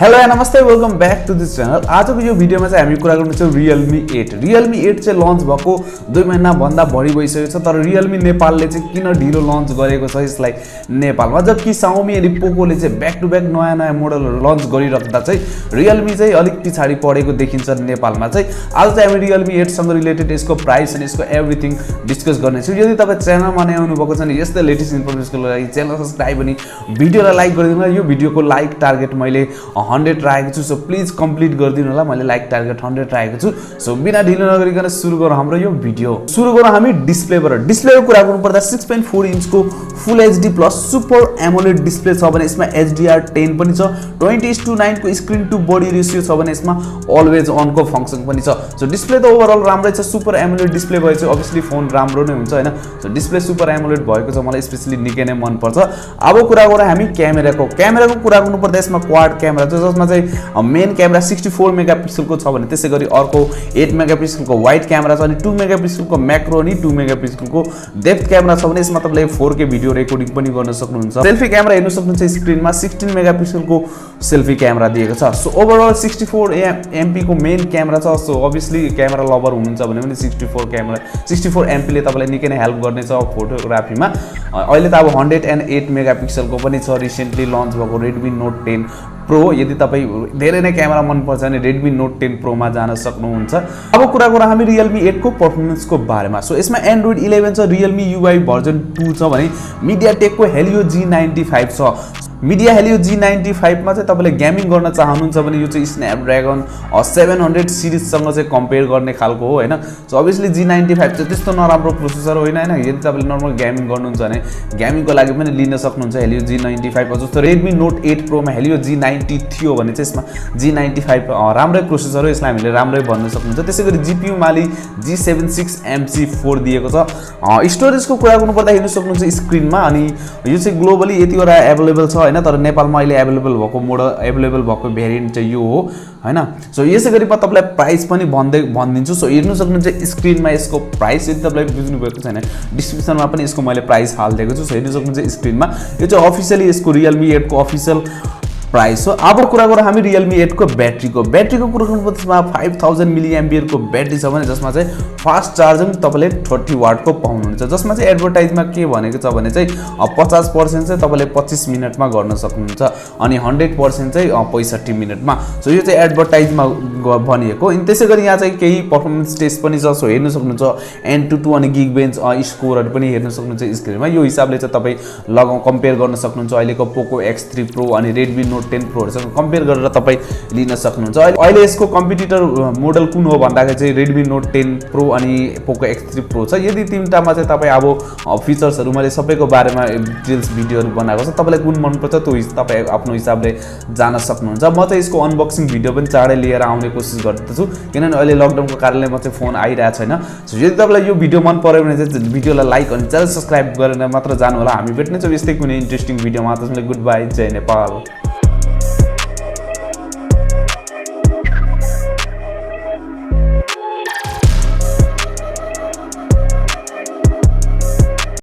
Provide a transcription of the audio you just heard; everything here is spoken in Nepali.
हेलो नमस्ते welcome back to this channel. आजको यो भिडियोमा चाहिँ हामी कुरा गर्नेछौँ Realme 8 चाहिँ लन्च भएको 2 महिना भन्दा बढी भइसकेको छ, तर Realme नेपालले चाहिँ किन ढिलो लन्च गरेको छ यसलाई नेपालमा, जबकि Xiaomi अनि Pocoले चाहिँ ब्याक टु ब्याक नयाँ मोडलहरु लन्च गरिराख्दा चाहिँ Realme चाहिँ अलिक पछाडी परेको देखिन्छ नेपालमा चाहिँ। आज चाहिँ हामी Realme 8 सँग रिलेटेड यसको प्राइस अनि यसको एभ्रीथिङ डिस्कस गर्नेछौँ। यदि तपाई च्यानलमा नयाँ आउनु भएको छ भने यस्तै लेटेस्ट इन्फर्मेसनको लागि च्यानल सब्स्क्राइब अनि भिडियोलाई लाइक गरिदिनु होला। यो भिडियोको लाइक टार्गेट मैले 100 राखेको छु, सो प्लिज कम्प्लिट गरिदिनु होला। मैले लाइक टार्गेट 100 राखेको छु। सो बिना ढिलो नगरिकन सुरु गरौँ हाम्रो यो भिडियो। सुरु गरौँ हामी डिस्प्लेबाट। डिस्प्लेको कुरा गर्नु पर्दा 6.4 इन्चको full HD plus super AMOLED display छ भने यसमा HDR10 पनि छ। 20:9 को स्क्रिन टु बडी रेशियो छ भने यसमा अलवेज अन को फंक्सन पनि छ। सो डिस्प्ले त ओभरअल राम्रै छ। सुपर एमोलेड डिस्प्ले भएपछि अभियसली फोन राम्रो नै हुन्छ हैन। सो डिस्प्ले सुपर एमोलेड भएको छ, मलाई स्पेशली निकै नै मन पर्छ। अब कुरा गरौँ हामी क्यामेराको कुरा गर्नु पर्दा यसमा क्वाड क्यामेरा छ, जसमा चाहिँ मेन क्यामेरा 64 मेगापिक्सलको छ भने त्यसैगरी अर्को 8 मेगापिक्सलको वाइड क्यामेरा छ अनि 2 मेगापिक्सलको म्याक्रो अनि 2 मेगापिक्सलको डेप्थ क्यामेरा छ भने यसमा तपाईले 4K भिडियो रेकर्डिङ पनि गर्न सक्नुहुन्छ। सेल्फी क्यामेरा हेर्न सक्नुहुन्छ स्क्रिनमा 16 मेगापिक्सलको सेल्फी क्यामेरा दिएको छ। सो ओभरअल 64 MP को मेन क्यामेरा छ। सो अभियसली क्यामेरा लभर हुनुहुन्छ भने पनि 64 MP ले तपाईलाई निकै नै हेल्प गर्नेछ फोटोग्राफीमा। अहिले त अब 108 मेगापिक्सलको पनि छ रिसेन्टली लन्च भएको Redmi Note 10 Pro। यदि तपाई धेरै नै क्यामेरा मन पर्छ भने Redmi Note 10 Pro मा जान सक्नुहुन्छ। अब कुरा गरौँ हामी Realme 8 को परफर्मेन्सको बारेमा। सो यसमा Android 11 छ, Realme UI भर्जन 2 छ भने MediaTek को Helio G95 छ। Helio G95 मा चाहिँ तपाईले गेमिङ गर्न चाहनुहुन्छ भने यो चाहिँ Snapdragon 700 सिरिज सँग चाहिँ कम्पेयर गर्ने खालको हो हैन। सो अभियसली G95 चाहिँ त्यस्तो नराम्रो प्रोसेसर होइन हैन। यदि तपाईले नर्मल गेमिङ गर्नुहुन्छ भने गेमिङको लागि पनि लिन सक्नुहुन्छ Helio G95। जस्तो Redmi Note 8 Pro मा Helio G90 थियो भने चाहिँ यसमा G95 राम्रै प्रोसेसर हो, यसलाई हामीले राम्रै भन्न सक्नुहुन्छ। त्यसैगरी GPU माली G76MC4 दिएको छ। स्टोरेजको कुरा गर्नु पर्दा हेर्न सक्नुहुन्छ स्क्रिनमा, अनि यो चाहिँ ग्लोबली यतिवटा अवेलेबल छ हैन, तर नेपालमा अहिले अवेलेबल भएको मोडल अवेलेबल भएको भेरिएन्ट चाहिँ यो हो हैन। सो यसैगरी म तपाईलाई प्राइस पनि भनिदिन्छु। सो हेर्न सक्नुहुन्छ स्क्रिनमा यसको प्राइस। यदि तपाईले बुझ्नु भएको छैन डिस्क्रिप्सनमा पनि यसको मैले प्राइस हाल्दिएको छु। सो हेर्न सक्नुहुन्छ स्क्रिनमा यो चाहिँ अफिसियली यसको Realme 8 को अफिसियल प्राइस हो। अब कुरा गरौँ हामी Realme 8 को ब्याट्रीको कुरा गर्नुपर्दा 5000 mAh को ब्याट्री छ भने जसमा चाहिँ फास्ट चार्जिङ तपाईले 30 वाट को पाउनुहुन्छ। जसमा चाहिँ एडभर्टाइजमा के भनेको छ भने चाहिँ 50% चाहिँ तपाईले 25 मिनेटमा गर्न सक्नुहुन्छ अनि 100% चाहिँ 65 मिनेटमा। सो यो चाहिँ एडभर्टाइजमा भनिएको। अनि त्यसैगरी यहाँ चाहिँ केही परफर्मेन्स टेस्ट पनि छ। सो हेर्न सक्नुहुन्छ Antutu अनि Geekbench स्कोरहरु पनि हेर्न सक्नुहुन्छ स्क्रिनमा। यो हिसाबले चाहिँ तपाई कम्पेयर गर्न सक्नुहुन्छ अहिलेको Poco X3 Pro अनि Redmi Note 10 Pro सँग कम्पेयर गरेर तपाई लिन सक्नुहुन्छ। अहिले यसको कम्पिटिटर मोडल कुन हो भन्दाखेरि चाहिँ Redmi Note 10 Pro अनि Poco X3 Pro छ। यदि तीनटामा चाहिँ तपाई अब फिचर्सहरु मैले सबैको बारेमा डिटेल्स भिडियोहरु बनाएको छ, तपाईलाई कुन मन पर्छ त्यो तपाई आफ्नो हिसाबले जान सक्नुहुन्छ। म चाहिँ यसको अनबक्सिङ भिडियो पनि चाँडै लिएर आउने कोसिस गर्दैछु, किनभने अहिले लकडाउनको कारणले म चाहिँ फोन आइरहेको छैन। सो यदि तपाईलाई यो भिडियो मन पर्यो भने चाहिँ भिडियोलाई लाइक अनि च्यानल सब्स्क्राइब गरेर मात्र जानु होला। हामी भेट्नेछौँ यस्तै कुनै इन्ट्रेस्टिङ भिडियोमा। त्यसैले गुड बाइ, जय नेपाल।